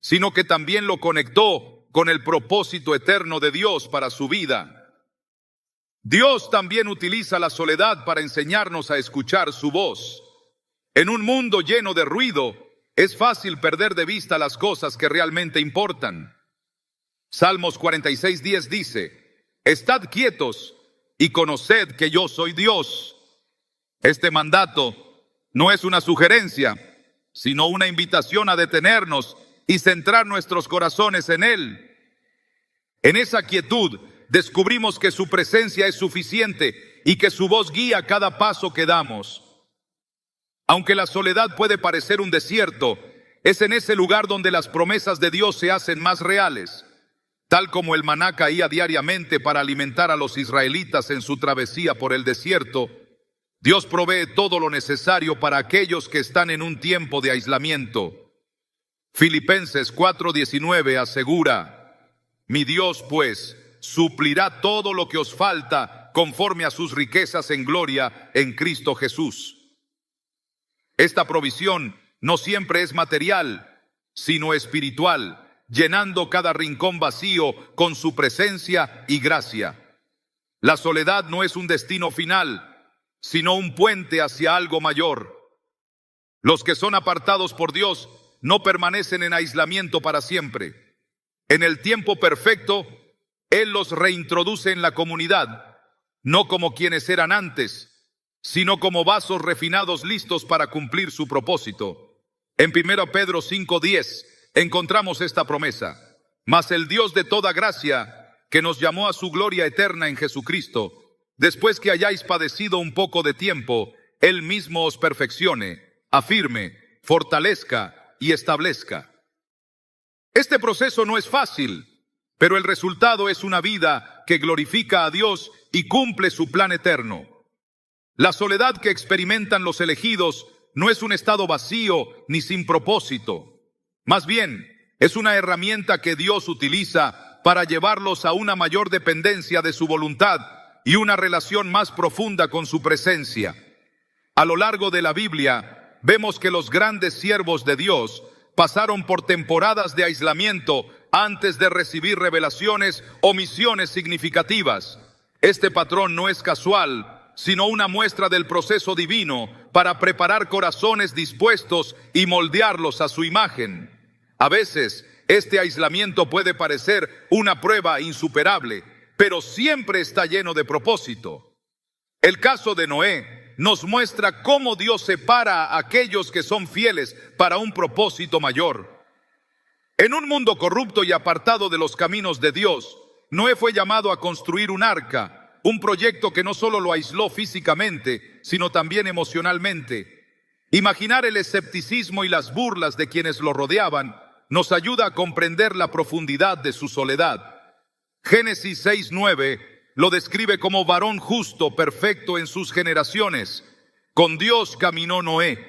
sino que también lo conectó con el propósito eterno de Dios para su vida. Dios también utiliza la soledad para enseñarnos a escuchar su voz. En un mundo lleno de ruido, es fácil perder de vista las cosas que realmente importan. Salmos 46:10 dice: estad quietos y conoced que yo soy Dios. Este mandato no es una sugerencia, sino una invitación a detenernos y centrar nuestros corazones en Él. En esa quietud descubrimos que su presencia es suficiente y que su voz guía cada paso que damos. Aunque la soledad puede parecer un desierto, es en ese lugar donde las promesas de Dios se hacen más reales. Tal como el maná caía diariamente para alimentar a los israelitas en su travesía por el desierto, Dios provee todo lo necesario para aquellos que están en un tiempo de aislamiento. Filipenses 4:19 asegura: mi Dios, pues, suplirá todo lo que os falta conforme a sus riquezas en gloria en Cristo Jesús. Esta provisión no siempre es material, sino espiritual, llenando cada rincón vacío con su presencia y gracia. La soledad no es un destino final, sino un puente hacia algo mayor. Los que son apartados por Dios no permanecen en aislamiento para siempre. En el tiempo perfecto, Él los reintroduce en la comunidad, no como quienes eran antes, sino como vasos refinados listos para cumplir su propósito. En 1 Pedro 5:10 encontramos esta promesa: mas el Dios de toda gracia, que nos llamó a su gloria eterna en Jesucristo, después que hayáis padecido un poco de tiempo, Él mismo os perfeccione, afirme, fortalezca y establezca. Este proceso no es fácil, pero el resultado es una vida que glorifica a Dios y cumple su plan eterno. La soledad que experimentan los elegidos no es un estado vacío ni sin propósito. Más bien, es una herramienta que Dios utiliza para llevarlos a una mayor dependencia de su voluntad y una relación más profunda con su presencia. A lo largo de la Biblia, vemos que los grandes siervos de Dios pasaron por temporadas de aislamiento antes de recibir revelaciones o misiones significativas. Este patrón no es casual, sino una muestra del proceso divino para preparar corazones dispuestos y moldearlos a su imagen. A veces, este aislamiento puede parecer una prueba insuperable, pero siempre está lleno de propósito. El caso de Noé nos muestra cómo Dios separa a aquellos que son fieles para un propósito mayor. En un mundo corrupto y apartado de los caminos de Dios, Noé fue llamado a construir un arca, un proyecto que no solo lo aisló físicamente, sino también emocionalmente. Imaginar el escepticismo y las burlas de quienes lo rodeaban nos ayuda a comprender la profundidad de su soledad. Génesis 6:9 lo describe como varón justo, perfecto en sus generaciones. Con Dios caminó Noé.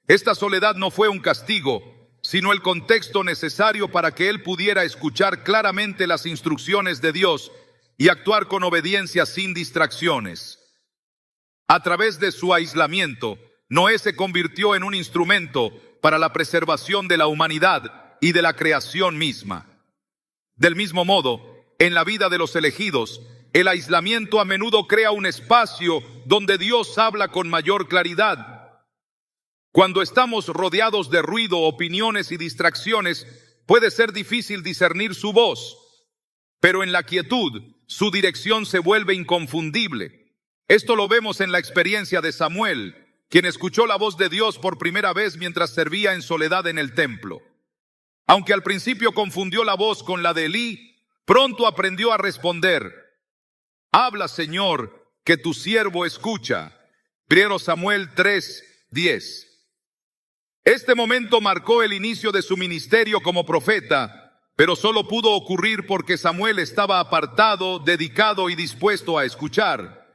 Esta soledad no fue un castigo, sino el contexto necesario para que él pudiera escuchar claramente las instrucciones de Dios y actuar con obediencia sin distracciones. A través de su aislamiento, Noé se convirtió en un instrumento para la preservación de la humanidad y de la creación misma. Del mismo modo, en la vida de los elegidos, el aislamiento a menudo crea un espacio donde Dios habla con mayor claridad. Cuando estamos rodeados de ruido, opiniones y distracciones, puede ser difícil discernir su voz, pero en la quietud, su dirección se vuelve inconfundible. Esto lo vemos en la experiencia de Samuel, quien escuchó la voz de Dios por primera vez mientras servía en soledad en el templo. Aunque al principio confundió la voz con la de Elí, pronto aprendió a responder: «Habla, Señor, que tu siervo escucha». 1 Samuel 3:10. Este momento marcó el inicio de su ministerio como profeta, pero solo pudo ocurrir porque Samuel estaba apartado, dedicado y dispuesto a escuchar.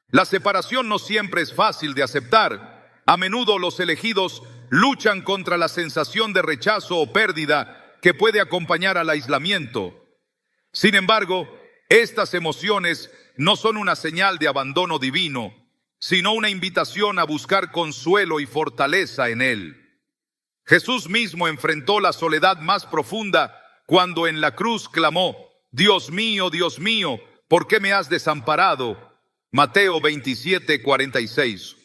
La separación no siempre es fácil de aceptar. A menudo los elegidos luchan contra la sensación de rechazo o pérdida que puede acompañar al aislamiento. Sin embargo, estas emociones no son una señal de abandono divino, sino una invitación a buscar consuelo y fortaleza en Él. Jesús mismo enfrentó la soledad más profunda cuando en la cruz clamó: Dios mío, ¿por qué me has desamparado? Mateo 27:46.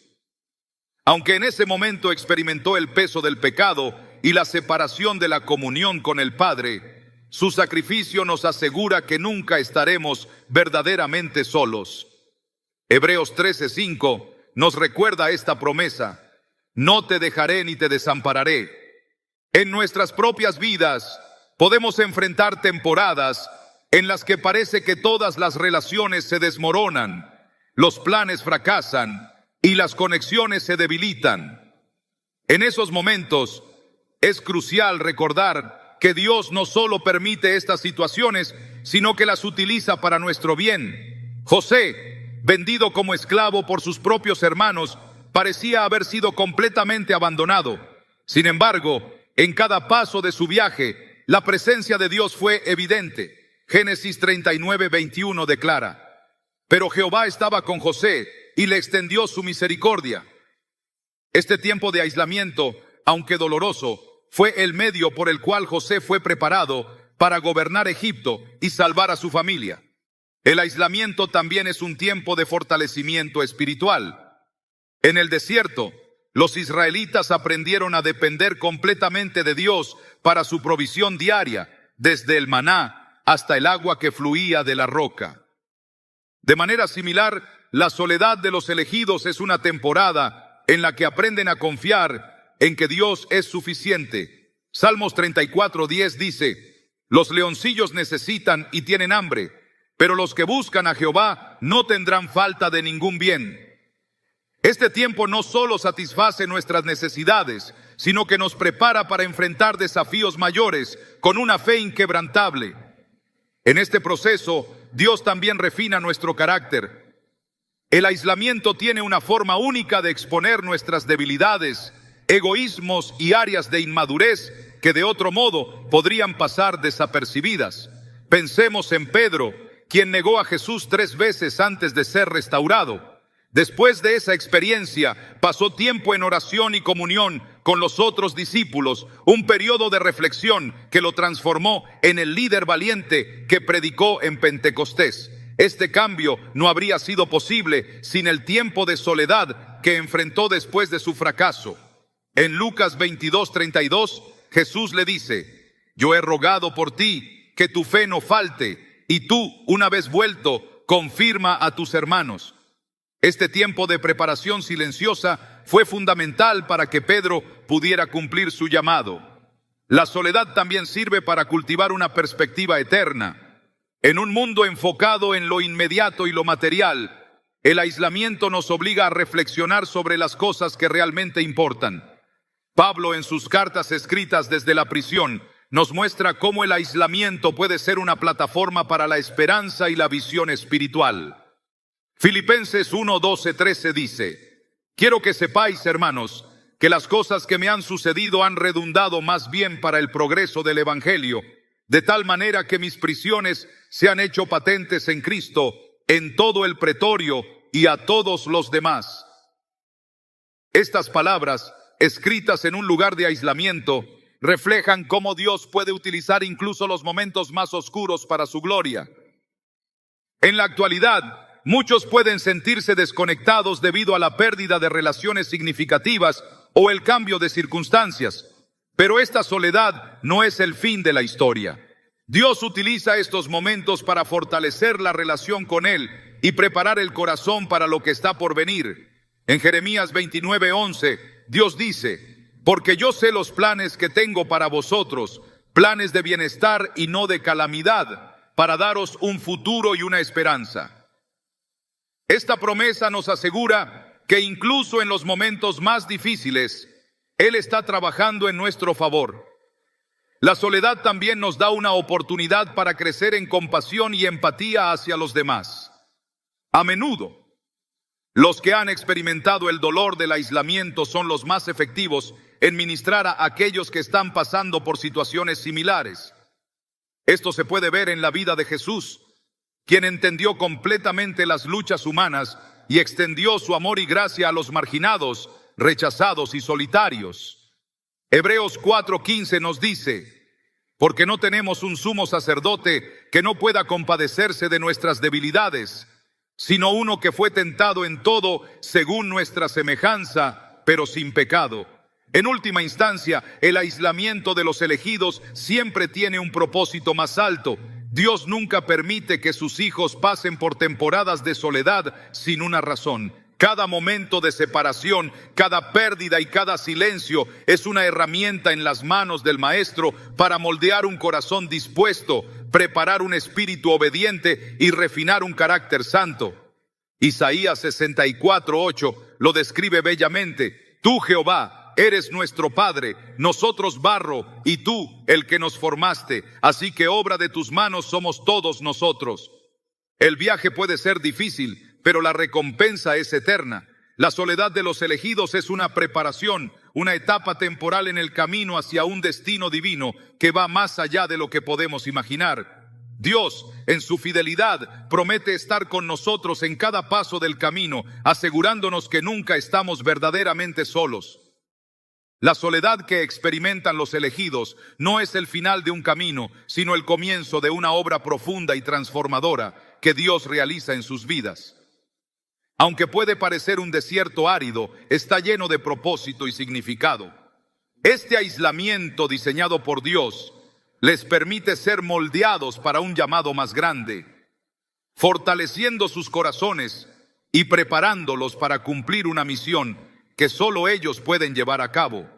Aunque en ese momento experimentó el peso del pecado y la separación de la comunión con el Padre, su sacrificio nos asegura que nunca estaremos verdaderamente solos. Hebreos 13:5 nos recuerda esta promesa: no te dejaré ni te desampararé. En nuestras propias vidas podemos enfrentar temporadas en las que parece que todas las relaciones se desmoronan, los planes fracasan y las conexiones se debilitan. En esos momentos es crucial recordar que Dios no solo permite estas situaciones, sino que las utiliza para nuestro bien. José, vendido como esclavo por sus propios hermanos, parecía haber sido completamente abandonado. Sin embargo, en cada paso de su viaje, la presencia de Dios fue evidente. Génesis 39:21 declara: pero Jehová estaba con José y le extendió su misericordia. Este tiempo de aislamiento, aunque doloroso, fue el medio por el cual José fue preparado para gobernar Egipto y salvar a su familia. El aislamiento también es un tiempo de fortalecimiento espiritual. En el desierto, los israelitas aprendieron a depender completamente de Dios para su provisión diaria, desde el maná hasta el agua que fluía de la roca. De manera similar, la soledad de los elegidos es una temporada en la que aprenden a confiar en que Dios es suficiente. Salmos 34:10 dice: los leoncillos necesitan y tienen hambre, pero los que buscan a Jehová no tendrán falta de ningún bien. Este tiempo no solo satisface nuestras necesidades, sino que nos prepara para enfrentar desafíos mayores con una fe inquebrantable. En este proceso, Dios también refina nuestro carácter. El aislamiento tiene una forma única de exponer nuestras debilidades, egoísmos y áreas de inmadurez que de otro modo podrían pasar desapercibidas. Pensemos en Pedro, quien negó a Jesús 3 veces antes de ser restaurado. Después de esa experiencia, pasó tiempo en oración y comunión con los otros discípulos, un periodo de reflexión que lo transformó en el líder valiente que predicó en Pentecostés. Este cambio no habría sido posible sin el tiempo de soledad que enfrentó después de su fracaso. En Lucas 22:32, Jesús le dice: yo he rogado por ti que tu fe no falte, y tú, una vez vuelto, confirma a tus hermanos. Este tiempo de preparación silenciosa fue fundamental para que Pedro pudiera cumplir su llamado. La soledad también sirve para cultivar una perspectiva eterna. En un mundo enfocado en lo inmediato y lo material, el aislamiento nos obliga a reflexionar sobre las cosas que realmente importan. Pablo, en sus cartas escritas desde la prisión, nos muestra cómo el aislamiento puede ser una plataforma para la esperanza y la visión espiritual. Filipenses 1:12-13 dice: quiero que sepáis, hermanos, que las cosas que me han sucedido han redundado más bien para el progreso del Evangelio, de tal manera que mis prisiones se han hecho patentes en Cristo, en todo el pretorio y a todos los demás. Estas palabras, escritas en un lugar de aislamiento, reflejan cómo Dios puede utilizar incluso los momentos más oscuros para su gloria. En la actualidad, muchos pueden sentirse desconectados debido a la pérdida de relaciones significativas o el cambio de circunstancias. Pero esta soledad no es el fin de la historia. Dios utiliza estos momentos para fortalecer la relación con Él y preparar el corazón para lo que está por venir. En Jeremías 29:11, Dios dice: porque yo sé los planes que tengo para vosotros, planes de bienestar y no de calamidad, para daros un futuro y una esperanza. Esta promesa nos asegura que incluso en los momentos más difíciles, Él está trabajando en nuestro favor. La soledad también nos da una oportunidad para crecer en compasión y empatía hacia los demás. A menudo, los que han experimentado el dolor del aislamiento son los más efectivos en ministrar a aquellos que están pasando por situaciones similares. Esto se puede ver en la vida de Jesús, quien entendió completamente las luchas humanas y extendió su amor y gracia a los marginados, rechazados y solitarios. Hebreos 4:15 nos dice: porque no tenemos un sumo sacerdote que no pueda compadecerse de nuestras debilidades, sino uno que fue tentado en todo según nuestra semejanza, pero sin pecado. En última instancia, el aislamiento de los elegidos siempre tiene un propósito más alto. Dios nunca permite que sus hijos pasen por temporadas de soledad sin una razón. Cada momento de separación, cada pérdida y cada silencio es una herramienta en las manos del Maestro para moldear un corazón dispuesto, preparar un espíritu obediente y refinar un carácter santo. Isaías 64:8 lo describe bellamente: tú, Jehová, eres nuestro Padre, nosotros barro, y tú el que nos formaste, así que obra de tus manos somos todos nosotros. El viaje puede ser difícil, pero la recompensa es eterna. La soledad de los elegidos es una preparación, una etapa temporal en el camino hacia un destino divino que va más allá de lo que podemos imaginar. Dios, en su fidelidad, promete estar con nosotros en cada paso del camino, asegurándonos que nunca estamos verdaderamente solos. La soledad que experimentan los elegidos no es el final de un camino, sino el comienzo de una obra profunda y transformadora que Dios realiza en sus vidas. Aunque puede parecer un desierto árido, está lleno de propósito y significado. Este aislamiento diseñado por Dios les permite ser moldeados para un llamado más grande, fortaleciendo sus corazones y preparándolos para cumplir una misión que solo ellos pueden llevar a cabo.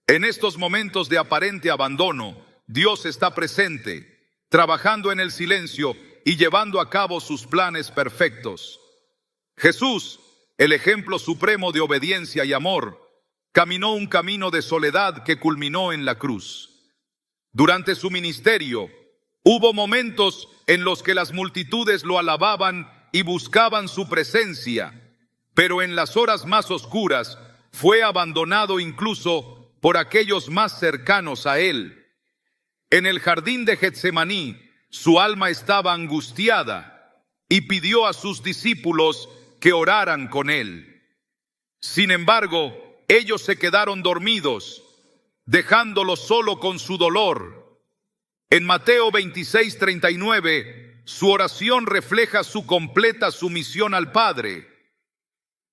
En estos momentos de aparente abandono, Dios está presente, trabajando en el silencio y llevando a cabo sus planes perfectos. Jesús, el ejemplo supremo de obediencia y amor, caminó un camino de soledad que culminó en la cruz. Durante su ministerio, hubo momentos en los que las multitudes lo alababan y buscaban su presencia, pero en las horas más oscuras fue abandonado incluso por aquellos más cercanos a él. En el jardín de Getsemaní, Su alma estaba angustiada y pidió a sus discípulos que oraran con él. Sin embargo, ellos se quedaron dormidos, dejándolo solo con su dolor. En Mateo 26:39, su oración refleja su completa sumisión al Padre.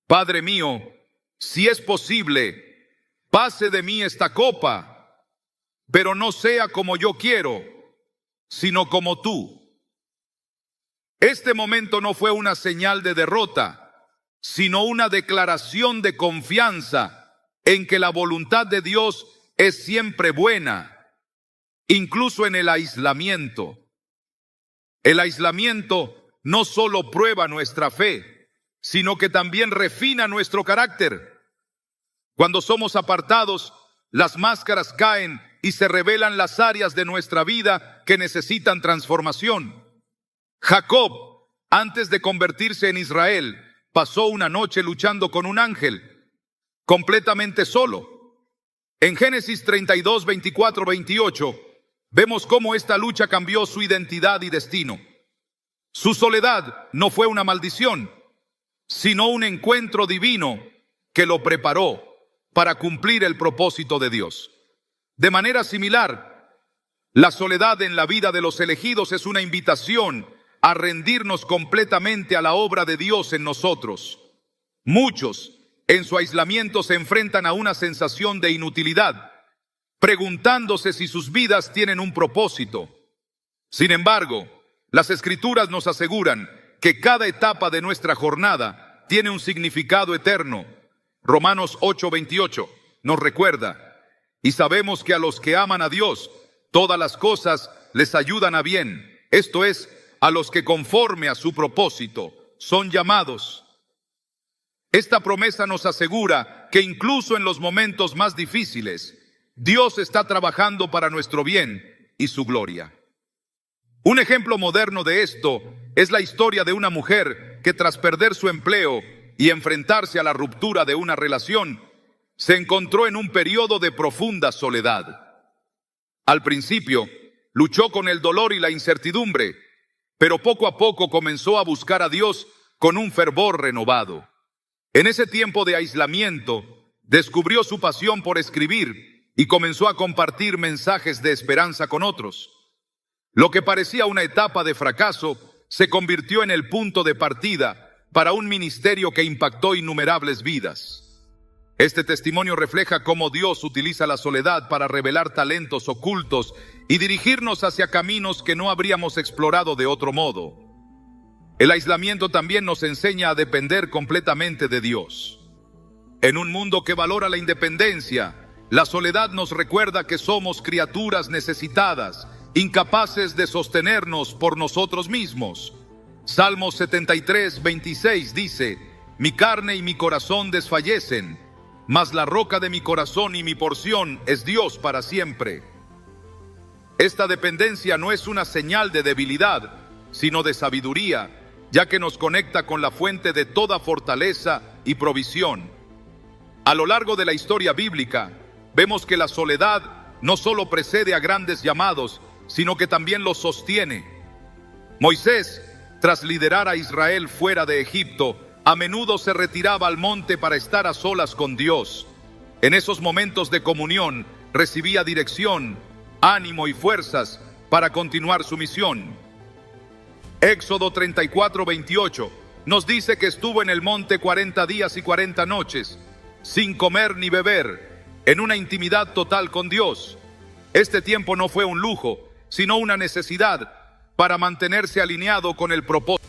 Padre mío, si es posible, pase de mí esta copa, pero no sea como yo quiero, sino como tú. Este momento no fue una señal de derrota, sino una declaración de confianza en que la voluntad de Dios es siempre buena, incluso en el aislamiento. El aislamiento no solo prueba nuestra fe, sino que también refina nuestro carácter. Cuando somos apartados, las máscaras caen y se revelan las áreas de nuestra vida que necesitan transformación. Jacob, antes de convertirse en Israel, pasó una noche luchando con un ángel, completamente solo. En Génesis 32, 24, 28, vemos cómo esta lucha cambió su identidad y destino. Su soledad no fue una maldición, sino un encuentro divino que lo preparó para cumplir el propósito de Dios. De manera similar, la soledad en la vida de los elegidos es una invitación a rendirnos completamente a la obra de Dios en nosotros. Muchos, en su aislamiento, se enfrentan a una sensación de inutilidad, preguntándose si sus vidas tienen un propósito. Sin embargo, las Escrituras nos aseguran que cada etapa de nuestra jornada tiene un significado eterno. Romanos 8:28 nos recuerda: y sabemos que a los que aman a Dios, todas las cosas les ayudan a bien, esto es, a los que conforme a su propósito son llamados. Esta promesa nos asegura que incluso en los momentos más difíciles, Dios está trabajando para nuestro bien y su gloria. Un ejemplo moderno de esto es la historia de una mujer que, tras perder su empleo y enfrentarse a la ruptura de una relación, se encontró en un periodo de profunda soledad. Al principio, luchó con el dolor y la incertidumbre, pero poco a poco comenzó a buscar a Dios con un fervor renovado. En ese tiempo de aislamiento, descubrió su pasión por escribir y comenzó a compartir mensajes de esperanza con otros. Lo que parecía una etapa de fracaso se convirtió en el punto de partida para un ministerio que impactó innumerables vidas. Este testimonio refleja cómo Dios utiliza la soledad para revelar talentos ocultos y dirigirnos hacia caminos que no habríamos explorado de otro modo. El aislamiento también nos enseña a depender completamente de Dios. En un mundo que valora la independencia, la soledad nos recuerda que somos criaturas necesitadas, incapaces de sostenernos por nosotros mismos. Salmos 73, 26 dice: mi carne y mi corazón desfallecen, mas la roca de mi corazón y mi porción es Dios para siempre. Esta dependencia no es una señal de debilidad, sino de sabiduría, ya que nos conecta con la fuente de toda fortaleza y provisión. A lo largo de la historia bíblica, vemos que la soledad no solo precede a grandes llamados, sino que también los sostiene. Moisés, tras liderar a Israel fuera de Egipto, a menudo se retiraba al monte para estar a solas con Dios. En esos momentos de comunión recibía dirección, ánimo y fuerzas para continuar su misión. Éxodo 34:28 nos dice que estuvo en el monte 40 días y 40 noches, sin comer ni beber, en una intimidad total con Dios. Este tiempo no fue un lujo, sino una necesidad para mantenerse alineado con el propósito.